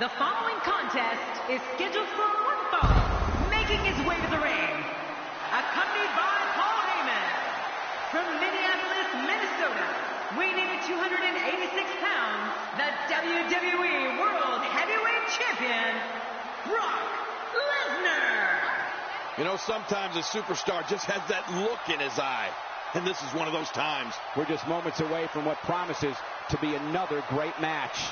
The following contest is scheduled for one fall, making his way to the ring, accompanied by Paul Heyman, from Minneapolis, Minnesota, weighing in at 286 pounds, the WWE World Heavyweight Champion, Brock Lesnar. You know, sometimes a superstar just has that look in his eye, and this is one of those times. We're just moments away from what promises to be another great match.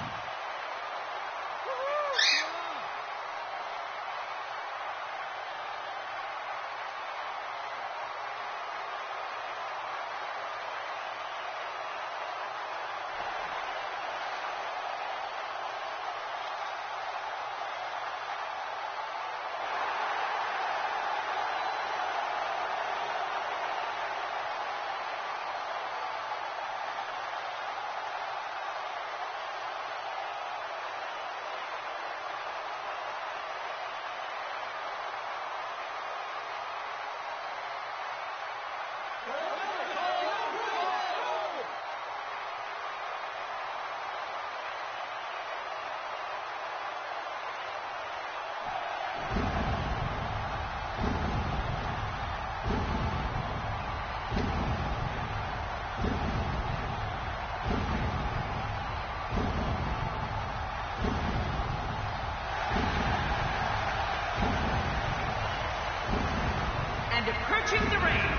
And approaching the ring,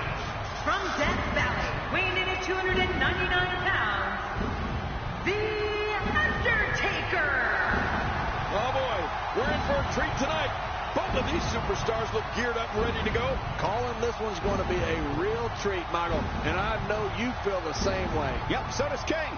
from Death Valley, weighing in at 299 pounds, The Undertaker! Oh boy, we're in for a treat tonight. Both of these superstars look geared up and ready to go. Calling this one's going to be a real treat, Michael, and I know you feel the same way. Yep, so does King.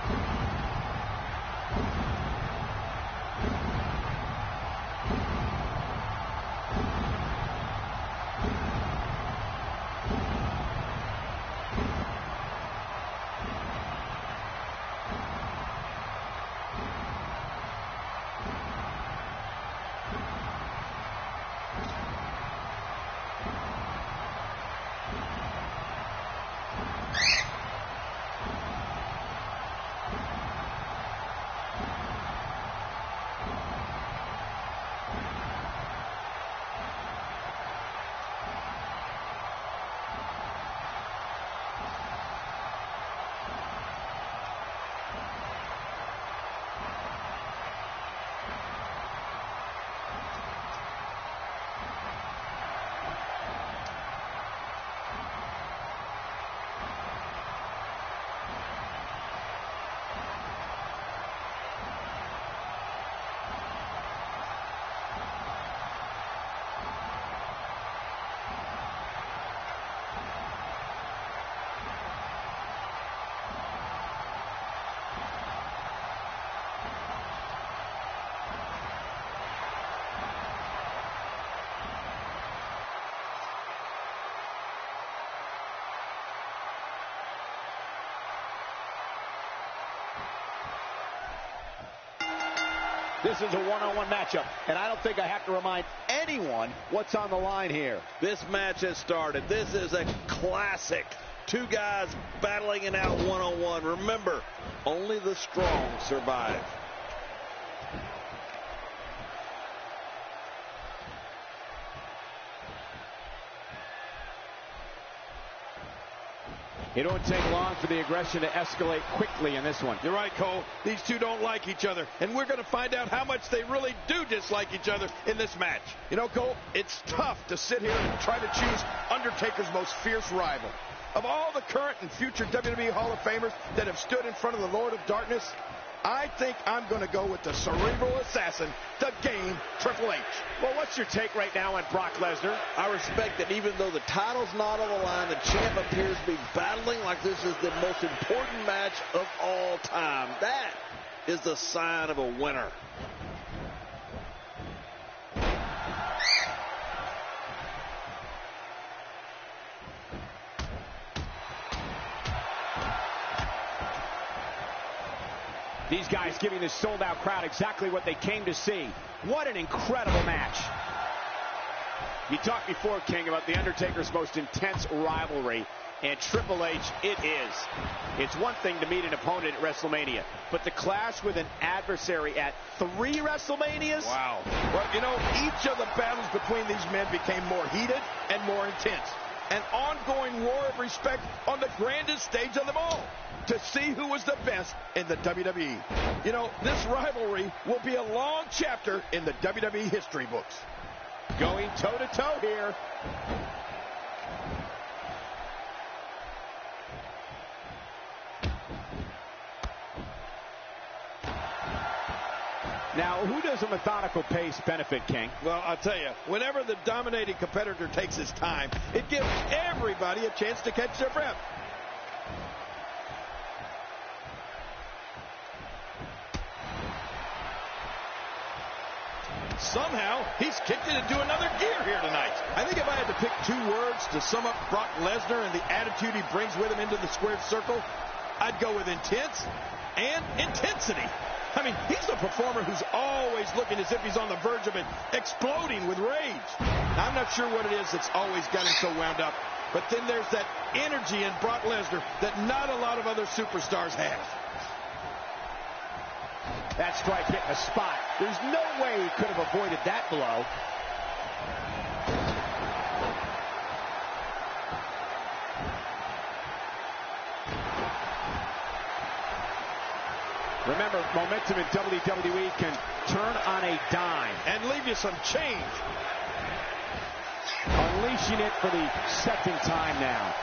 This is a one-on-one matchup, and I don't think I have to remind anyone what's on the line here. This match has started. This is a classic. Two guys battling it out one-on-one. Remember, only the strong survive. It won't take long for the aggression to escalate quickly in this one. You're right, Cole. These two don't like each other, and we're going to find out how much they really do dislike each other in this match. You know, Cole, it's tough to sit here and try to choose Undertaker's most fierce rival. Of all the current and future WWE Hall of Famers that have stood in front of the Lord of Darkness, I think I'm going to go with the cerebral assassin, the Game, Triple H. Well, what's your take right now on Brock Lesnar? I respect that even though the title's not on the line, the champ appears to be battling like this is the most important match of all time. That is the sign of a winner. These guys giving this sold-out crowd exactly what they came to see. What an incredible match. You talked before, King, about The Undertaker's most intense rivalry, and Triple H, it is. It's one thing to meet an opponent at WrestleMania, but to clash with an adversary at 3 WrestleManias? Wow. Well, you know, each of the battles between these men became more heated and more intense. An ongoing war of respect on the grandest stage of them all, to see who was the best in the WWE. You know, this rivalry will be a long chapter in the WWE history books. Going toe-to-toe here. Now, who does a methodical pace benefit, King? Well, I'll tell you, whenever the dominating competitor takes his time, it gives everybody a chance to catch their breath. Somehow, he's kicked it into another gear here tonight. I think if I had to pick 2 words to sum up Brock Lesnar and the attitude he brings with him into the squared circle, I'd go with intense and intensity. I mean, he's a performer who's always looking as if he's on the verge of it, exploding with rage. Now, I'm not sure what it is that's always got him so wound up, but then there's that energy in Brock Lesnar that not a lot of other superstars have. That strike hit the spot. There's no way he could have avoided that blow. Remember, momentum in WWE can turn on a dime. And leave you some change. Unleashing it for the second time now.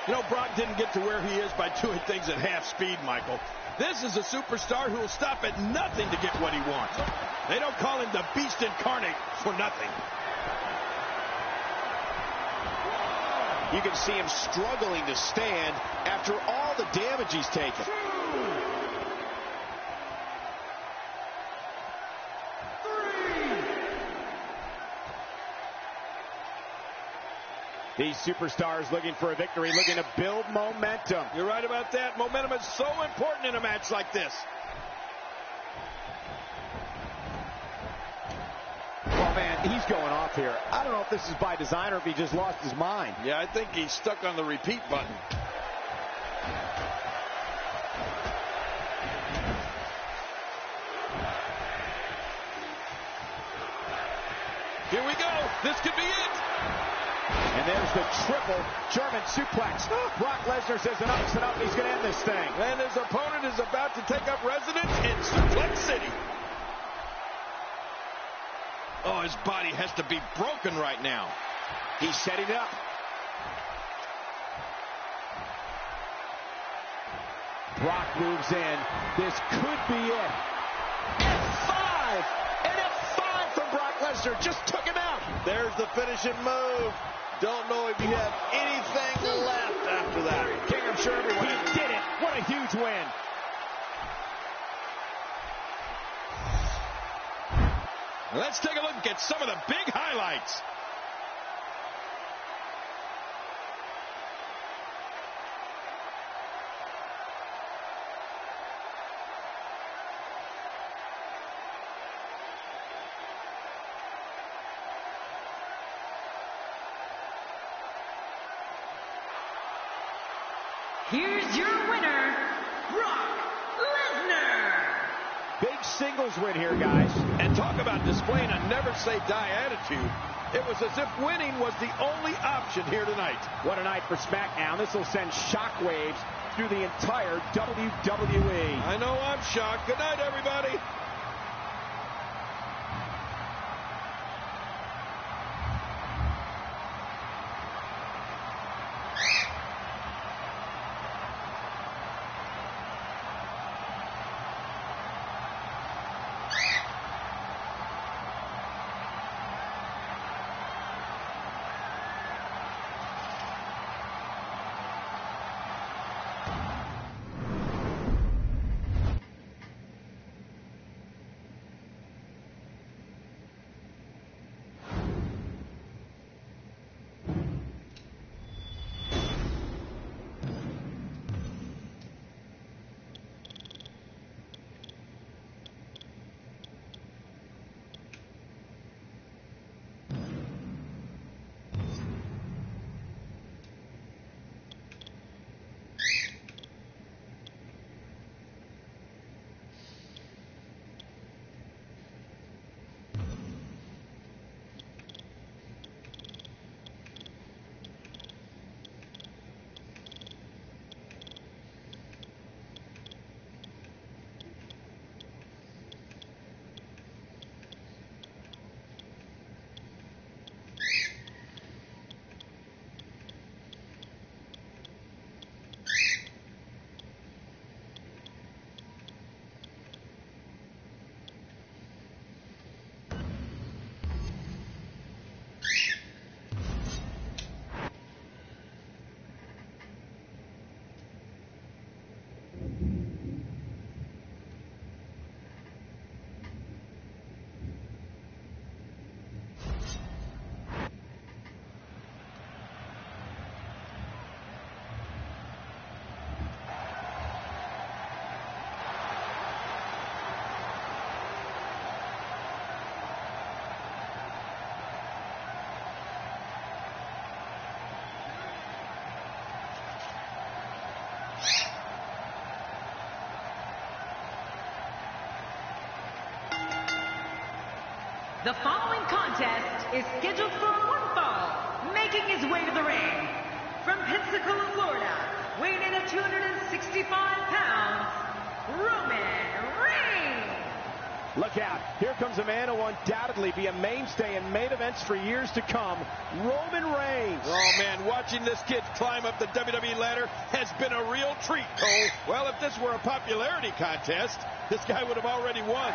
You know, Brock didn't get to where he is by doing things at half speed, Michael. This is a superstar who will stop at nothing to get what he wants. They don't call him the Beast Incarnate for nothing. You can see him struggling to stand after all the damage he's taken. These superstars looking for a victory, looking to build momentum. You're right about that. Momentum is so important in a match like this. Oh, man, he's going off here. I don't know if this is by design or if he just lost his mind. Yeah, I think he's stuck on the repeat button. Here we go. This could be it. And there's the triple German suplex. Brock Lesnar says enough's enough. He's going to end this thing. And his opponent is about to take up residence in Suplex City. Oh, his body has to be broken right now. He's setting up. Brock moves in. This could be it. F5! An F5 from Brock Lesnar. Just took him out. There's the finishing move. Don't know if you have anything left after that. King, I'm sure everyone. He did it. What a huge win. Let's take a look at some of the big highlights. Here's your winner, Brock Lesnar. Big singles win here, guys. And talk about displaying a never-say-die attitude. It was as if winning was the only option here tonight. What a night for SmackDown. This will send shockwaves through the entire WWE. I know I'm shocked. Good night, everybody. The following contest is scheduled for one fall, making his way to the ring. From Pensacola, Florida, weighing in at 265 pounds, Roman Reigns. Look out. Here comes a man who will undoubtedly be a mainstay in main events for years to come, Roman Reigns. Oh, man, watching this kid climb up the WWE ladder has been a real treat, Cole. Well, if this were a popularity contest, this guy would have already won.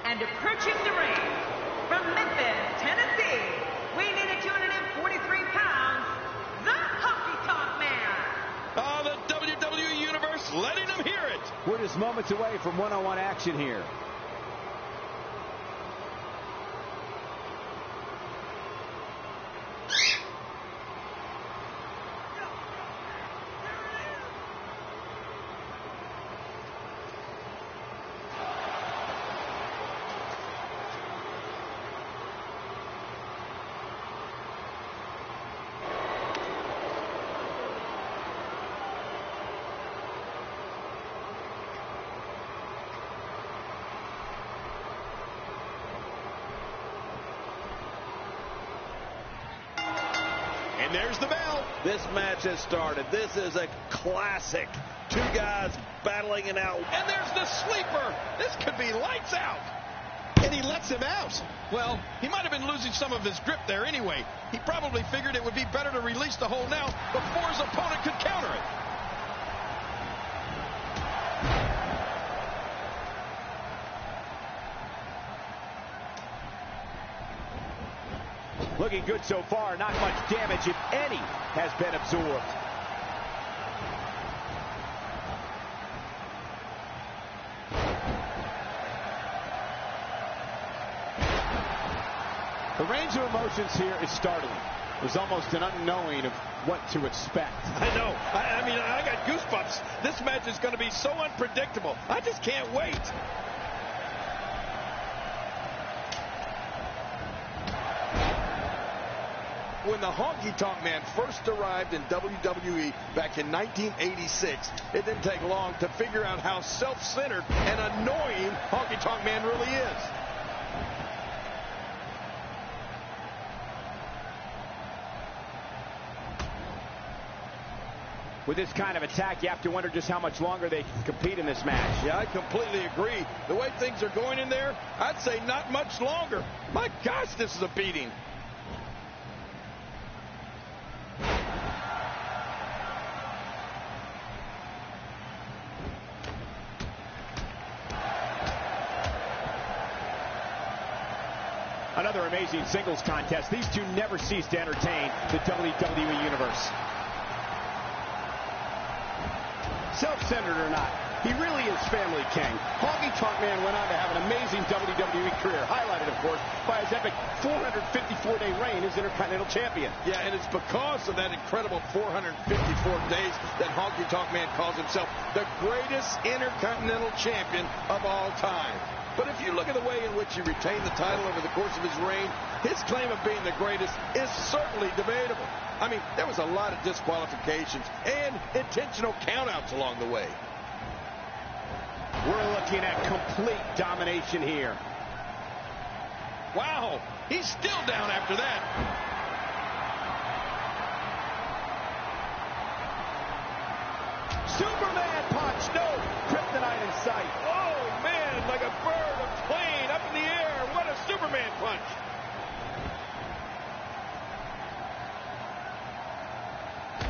And approaching the ring, from Memphis, Tennessee, weighing in at 243 pounds, the Honky Tonk Man. Oh, the WWE Universe letting them hear it. We're just moments away from one-on-one action here. And there's the bell. This match has started. This is a classic. Two guys battling it out. And there's the sleeper. This could be lights out. And he lets him out. Well, he might have been losing some of his grip there anyway. He probably figured it would be better to release the hold now before his opponent could counter it. Looking good so far. Not much damage, if any, has been absorbed. The range of emotions here is startling. There's almost an unknowing of what to expect. I know. I mean, I got goosebumps. This match is going to be so unpredictable. I just can't wait. When the Honky Tonk Man first arrived in WWE back in 1986, it didn't take long to figure out how self-centered and annoying Honky Tonk Man really is. With this kind of attack, you have to wonder just how much longer they can compete in this match. Yeah, I completely agree. The way things are going in there, I'd say not much longer. My gosh, this is a beating. Another amazing singles contest. These two never cease to entertain the WWE Universe. Self-centered or not, he really is family king. Honky Tonk Man went on to have an amazing WWE career, highlighted, of course, by his epic 454-day reign as Intercontinental Champion. Yeah, and it's because of that incredible 454 days that Honky Tonk Man calls himself the greatest Intercontinental Champion of all time. But if you look at the way in which he retained the title over the course of his reign, his claim of being the greatest is certainly debatable. I mean, there was a lot of disqualifications and intentional countouts along the way. We're looking at complete domination here. Wow, he's still down after that. Superman punch, no kryptonite in sight. Oh, man, like a bird, a plane up in the air. What a Superman punch.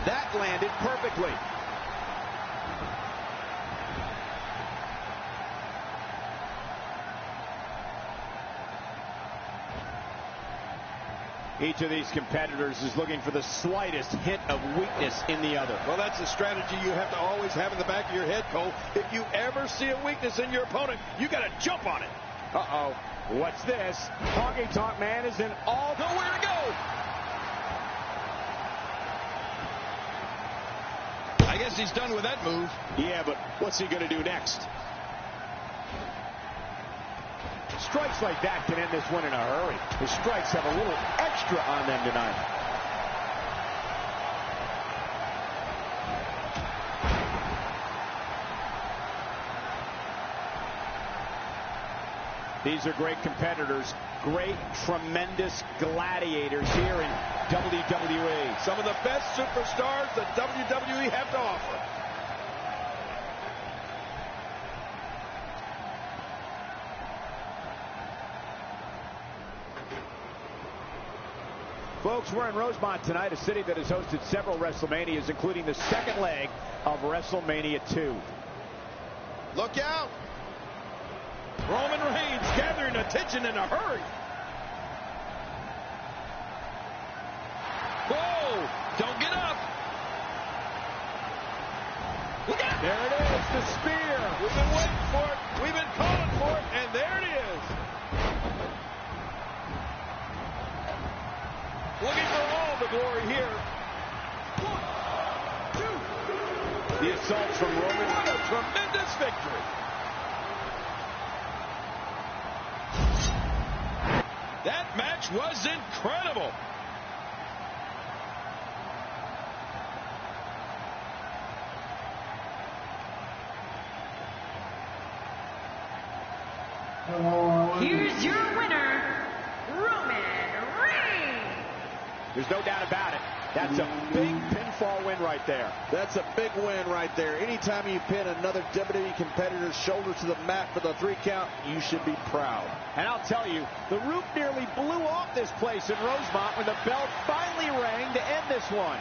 That landed perfectly. Each of these competitors is looking for the slightest hint of weakness in the other. Well, that's a strategy you have to always have in the back of your head, Cole. If you ever see a weakness in your opponent, you got to jump on it. Uh-oh. What's this? Honky Tonk Man is in all... Nowhere to go! I guess he's done with that move. Yeah, but what's he going to do next? Strikes like that can end this one in a hurry. The strikes have a little extra on them tonight. These are great competitors, great, tremendous gladiators here in WWE. Some of the best superstars that WWE have to offer. Folks, we're in Rosemont tonight, a city that has hosted several WrestleManias, including the second leg of WrestleMania 2. Look out! Roman Reigns gathering attention in a hurry. Whoa! Don't get up! Look out! There it is, the spear. We've been waiting for it. We've been calling for it, and there it is. Looking for all the glory here. 1, 2. The assaults from Roman. What a tremendous victory. That match was incredible. Here's your winner, Roman Reigns. There's no doubt about it. That's a big pinfall win right there. That's a big win right there. Anytime you pin another WWE competitor's shoulder to the mat for the 3 count, you should be proud. And I'll tell you, the roof nearly blew off this place in Rosemont when the bell finally rang to end this one.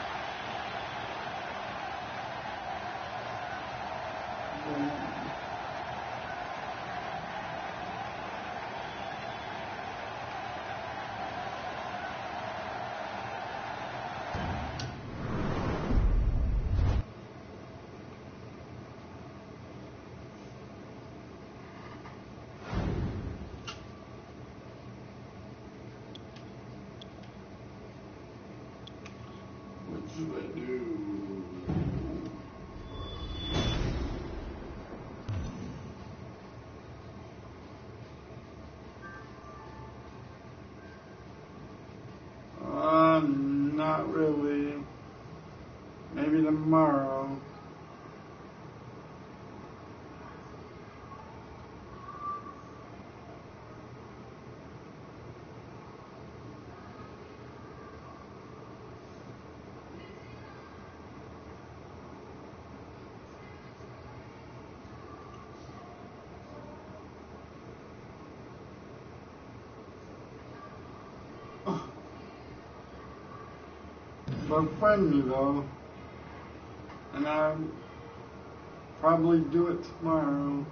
Not really. Maybe tomorrow. But friendly though, and I'll probably do it tomorrow.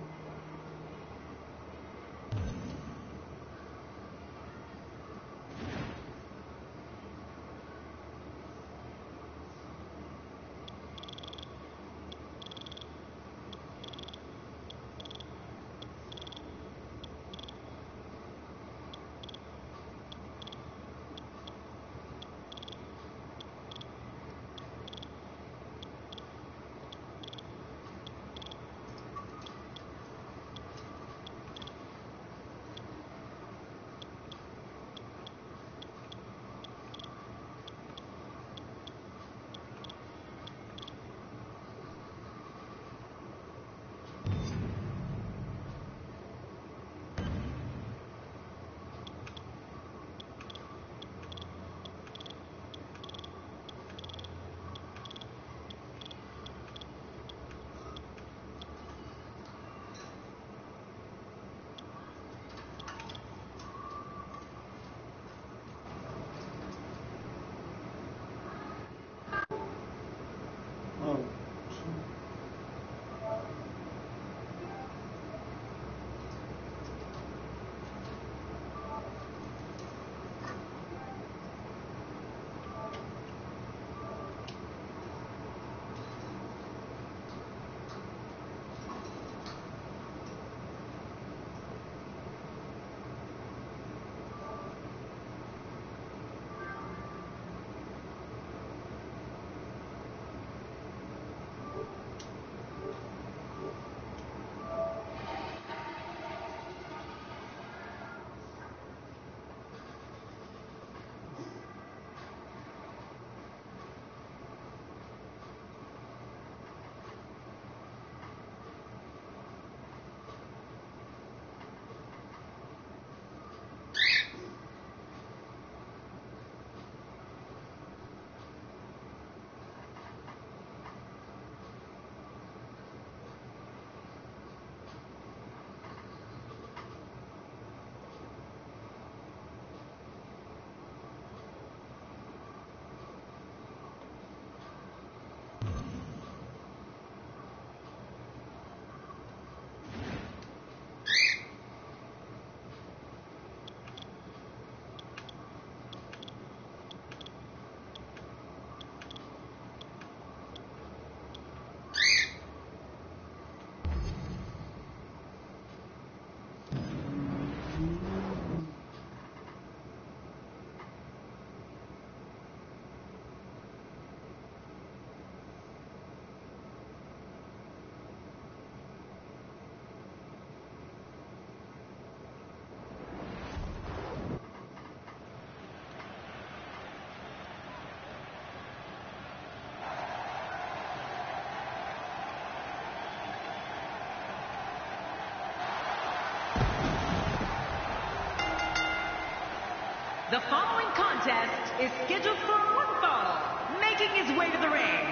The following contest is scheduled for one fall, making his way to the ring.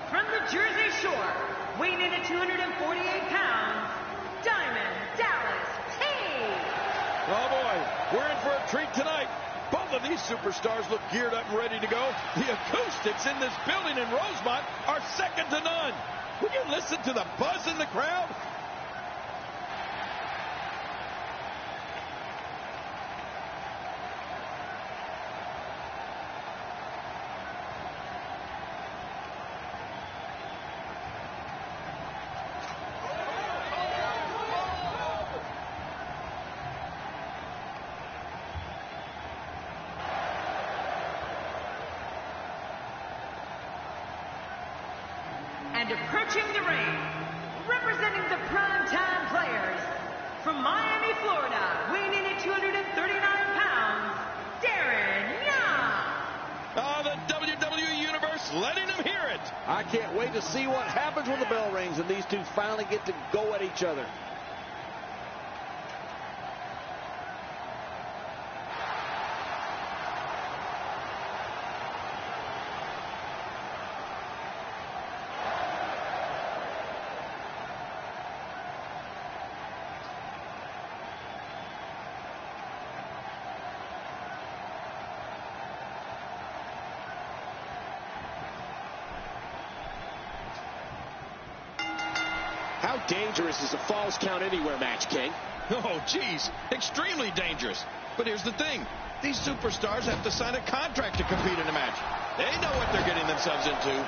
From the Jersey Shore, weighing in at 248 pounds, Diamond Dallas Page. Oh boy, we're in for a treat tonight. Both of these superstars look geared up and ready to go. The acoustics in this building in Rosemont are second to none. Will you listen to the buzz in the crowd? And approaching the ring, representing the primetime players, from Miami, Florida, weighing in at 239 pounds, Darren Young. Oh, the WWE Universe letting them hear it. I can't wait to see what happens when the bell rings and these two finally get to go at each other. How dangerous is a Falls Count Anywhere match, King? Oh, geez, extremely dangerous. But here's the thing. These superstars have to sign a contract to compete in a match. They know what they're getting themselves into.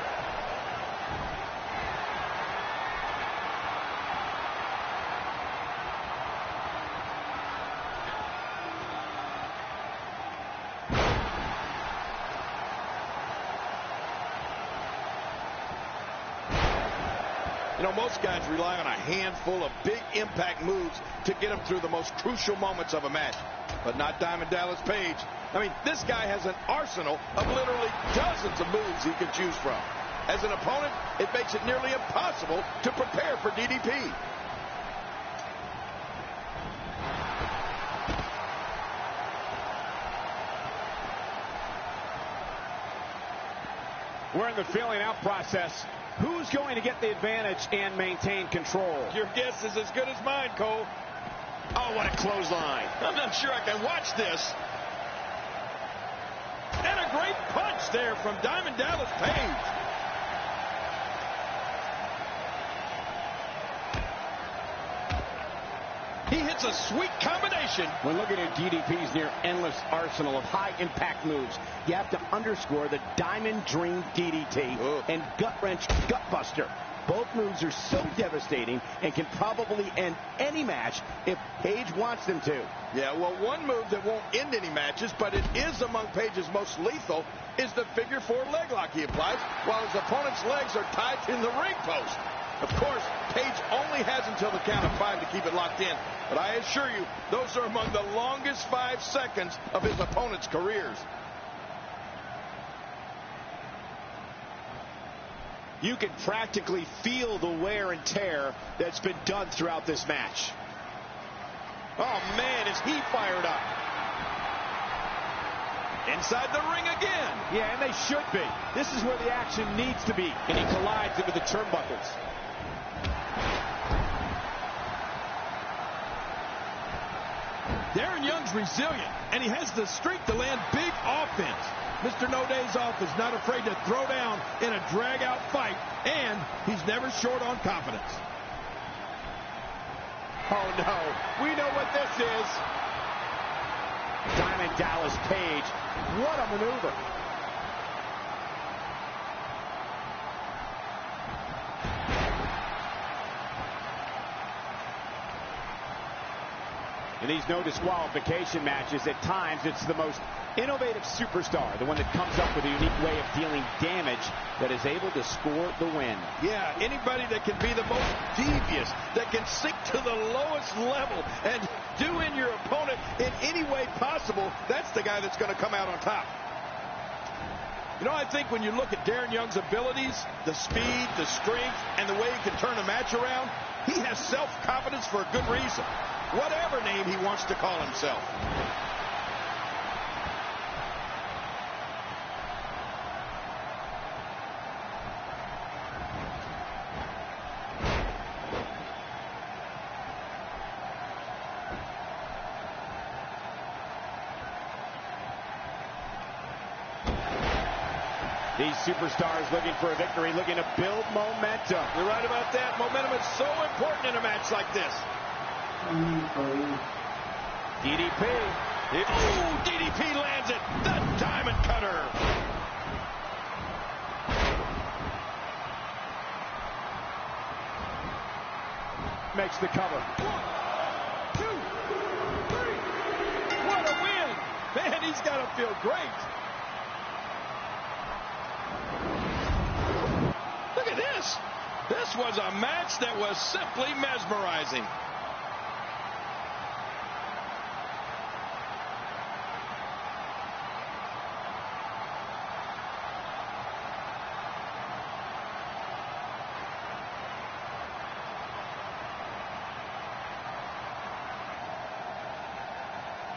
You know, most guys rely on a handful of big impact moves to get them through the most crucial moments of a match. But not Diamond Dallas Page. I mean, this guy has an arsenal of literally dozens of moves he can choose from. As an opponent, it makes it nearly impossible to prepare for DDP. We're in the feeling out process. Who's going to get the advantage and maintain control? Your guess is as good as mine, Cole. Oh, what a clothesline. I'm not sure I can watch this. And a great punch there from Diamond Dallas Page. He hits a sweet combination. When looking at DDP's near endless arsenal of high-impact moves, you have to underscore the Diamond Dream DDT and Gut-Wrench Gutbuster. Both moves are so devastating and can probably end any match if Page wants them to. Yeah, well, one move that won't end any matches, but it is among Page's most lethal, is the figure four leg lock he applies while his opponent's legs are tied in the ring post. Of course, Page only has until the count of 5 to keep it locked in. But I assure you, those are among the longest 5 seconds of his opponent's careers. You can practically feel the wear and tear that's been done throughout this match. Oh, man, is he fired up. Inside the ring again. Yeah, and they should be. This is where the action needs to be. And he collides into the turnbuckles. Darren Young's resilient, and he has the strength to land big offense. Mr. No Days Off is not afraid to throw down in a drag-out fight, and he's never short on confidence. Oh, no. We know what this is. Diamond Dallas Page. What a maneuver. In these no disqualification matches, at times it's the most innovative superstar, the one that comes up with a unique way of dealing damage that is able to score the win. Yeah, anybody that can be the most devious, that can sink to the lowest level and do in your opponent in any way possible, that's the guy that's going to come out on top. You know, I think when you look at Darren Young's abilities, the speed, the strength, and the way he can turn a match around, he has self-confidence for a good reason. Whatever name he wants to call himself. These superstars looking for a victory, looking to build momentum. You're right about that. Momentum is so important in a match like this. DDP. Oh, DDP lands it. The diamond cutter. Makes the cover. 1, 2, 3. What a win. Man, he's got to feel great. Look at this. This was a match that was simply mesmerizing.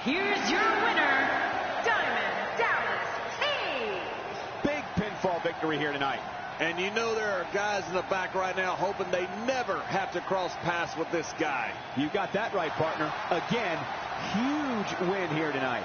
Here's your winner, Diamond Dallas Page. Big pinfall victory here tonight. And you know there are guys in the back right now hoping they never have to cross paths with this guy. You got that right, partner. Again, huge win here tonight.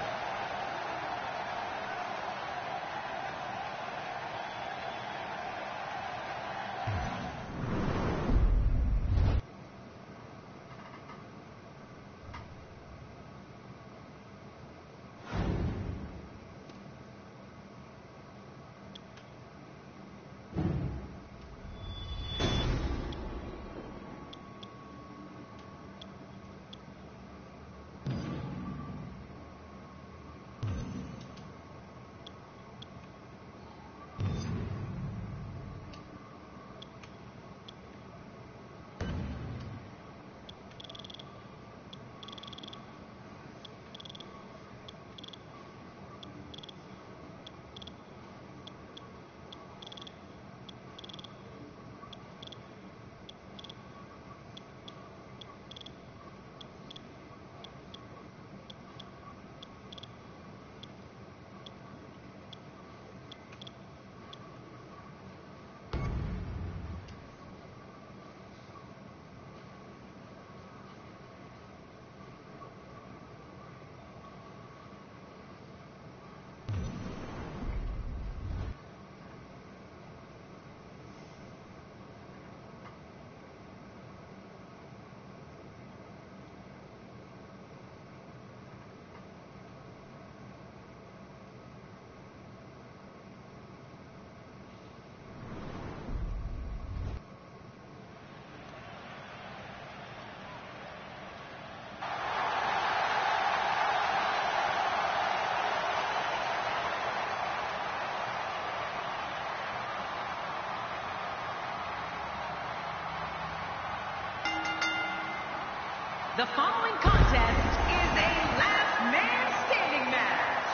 The following contest is a last man standing match.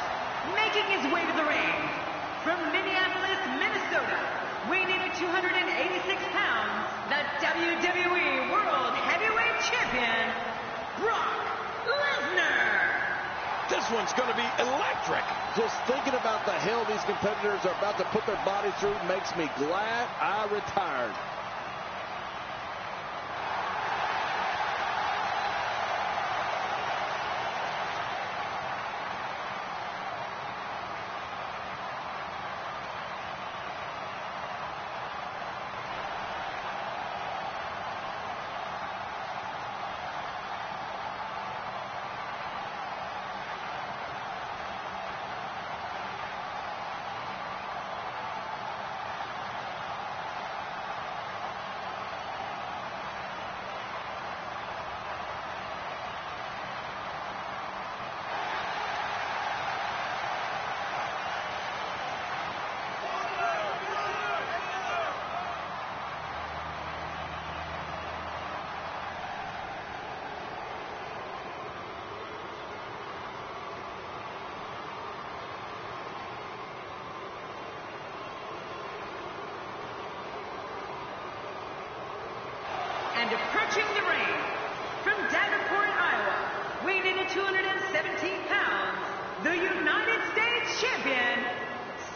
Making his way to the ring from Minneapolis, Minnesota, weighing in at 286 pounds, the WWE World Heavyweight Champion, Brock Lesnar. This one's going to be electric. Just thinking about the hell these competitors are about to put their bodies through makes me glad I retired. And approaching the ring from Davenport, Iowa, weighing in at 217 pounds, the United States Champion,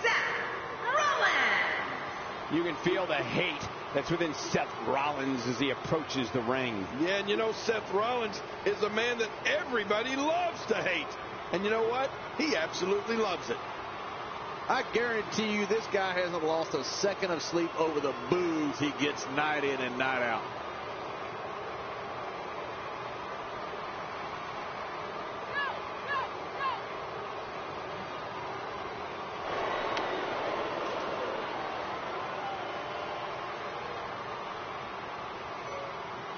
Seth Rollins. You can feel the hate that's within Seth Rollins as he approaches the ring. Yeah, and you know Seth Rollins is a man that everybody loves to hate. And you know what? He absolutely loves it. I guarantee you this guy hasn't lost a second of sleep over the boos he gets night in and night out.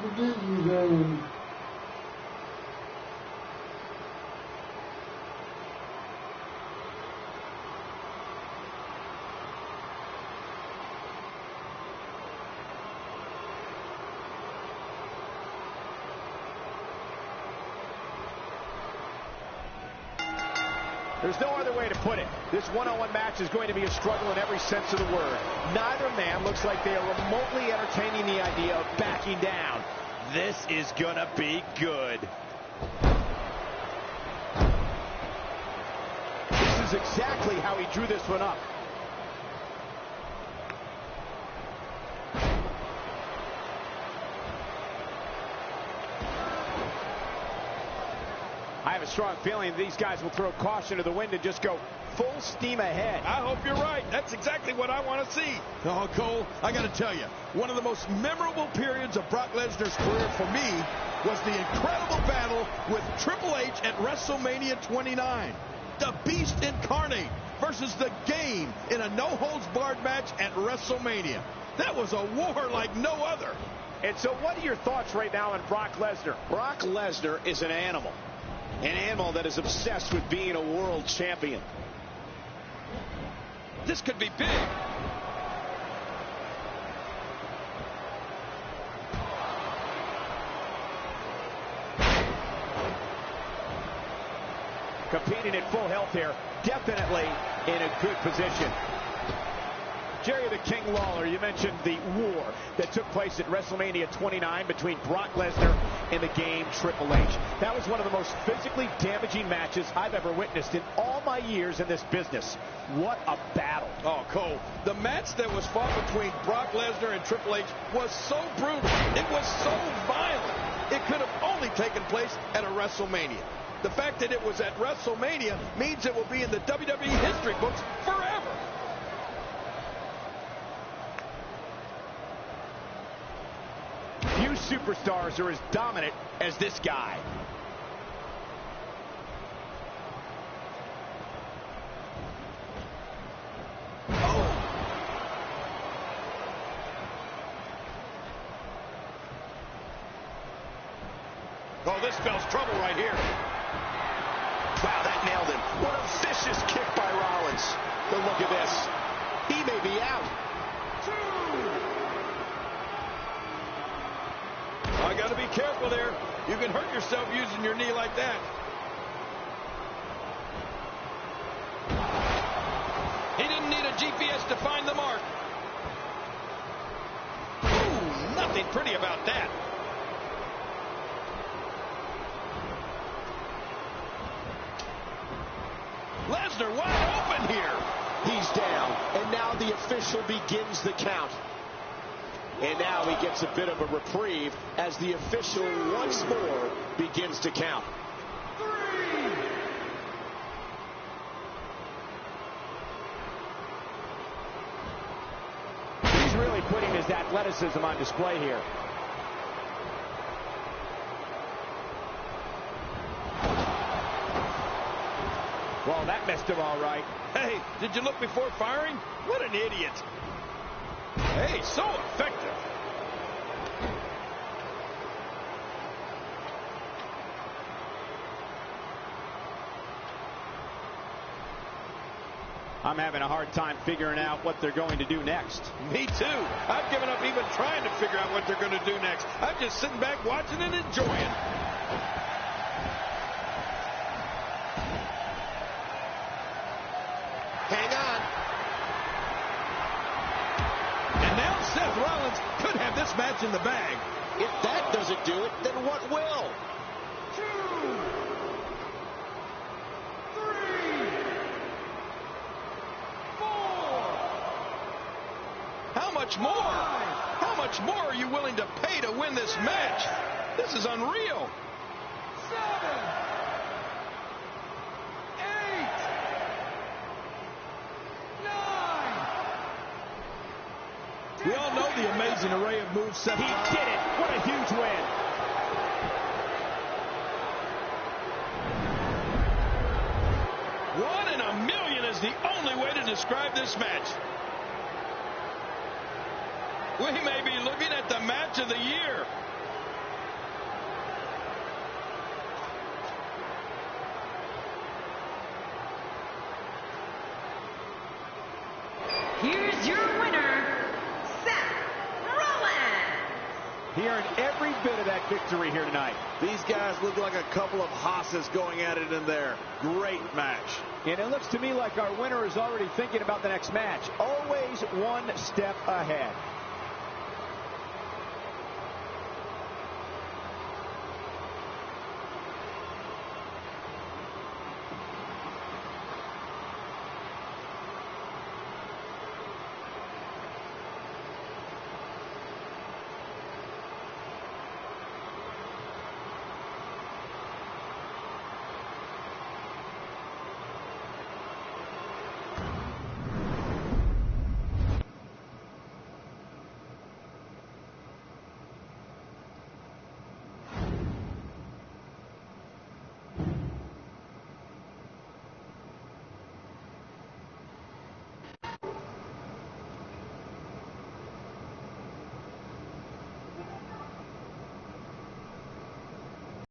What did you do? There's no other way to put it. This one-on-one match is going to be a struggle in every sense of the word. Neither man looks like they are remotely entertaining the idea of backing down. This is going to be good. This is exactly how he drew this one up. I have a strong feeling these guys will throw caution to the wind and just go full steam ahead. I hope you're right. That's exactly what I want to see. Oh, Cole, I got to tell you, one of the most memorable periods of Brock Lesnar's career for me was the incredible battle with Triple H at WrestleMania 29. The Beast Incarnate versus the Game in a no-holds-barred match at WrestleMania. That was a war like no other. And so what are your thoughts right now on Brock Lesnar? Brock Lesnar is an animal. An animal that is obsessed with being a world champion. This could be big. Competing at full health here, definitely in a good position. Jerry the King Lawler, you mentioned the war that took place at WrestleMania 29 between Brock Lesnar and the Game Triple H. That was one of the most physically damaging matches I've ever witnessed in all my years in this business. What a battle. Oh, Cole, the match that was fought between Brock Lesnar and Triple H was so brutal. It was so violent. It could have only taken place at a WrestleMania. The fact that it was at WrestleMania means it will be in the WWE history books forever. Few superstars are as dominant as this guy. Oh, this spells trouble right here. Wow, that nailed him. What a vicious kick by Rollins. But look at this. He may be out. I got to be careful there. You can hurt yourself using your knee like that. He didn't need a GPS to find the mark. Ooh, nothing pretty about that. Lesnar wide open here. He's down, and now the official begins the count. And now he gets a bit of a reprieve as the official once more begins to count. 3. He's really putting his athleticism on display here. Well, that missed him all right. Hey, did you look before firing? What an idiot. Hey, so effective. I'm having a hard time figuring out what they're going to do next. Me too. I've given up even trying to figure out what they're going to do next. I'm just sitting back watching and enjoying. Hang on. And now Seth Rollins could have this match in the bag. If that doesn't do it, then what will? 2. 3. 4. How much more? How much more are you willing to pay to win this match? This is unreal. 7. 8. We all know the amazing array of moves Seth. He did it. What a huge win. One in a million is the only way to describe this match. We may be looking at the match of the year. Here's your winner, Seth Rollins. He earned every bit of that victory here tonight. These guys look like a couple of hosses going at it in there. Great match. And it looks to me like our winner is already thinking about the next match. Always one step ahead.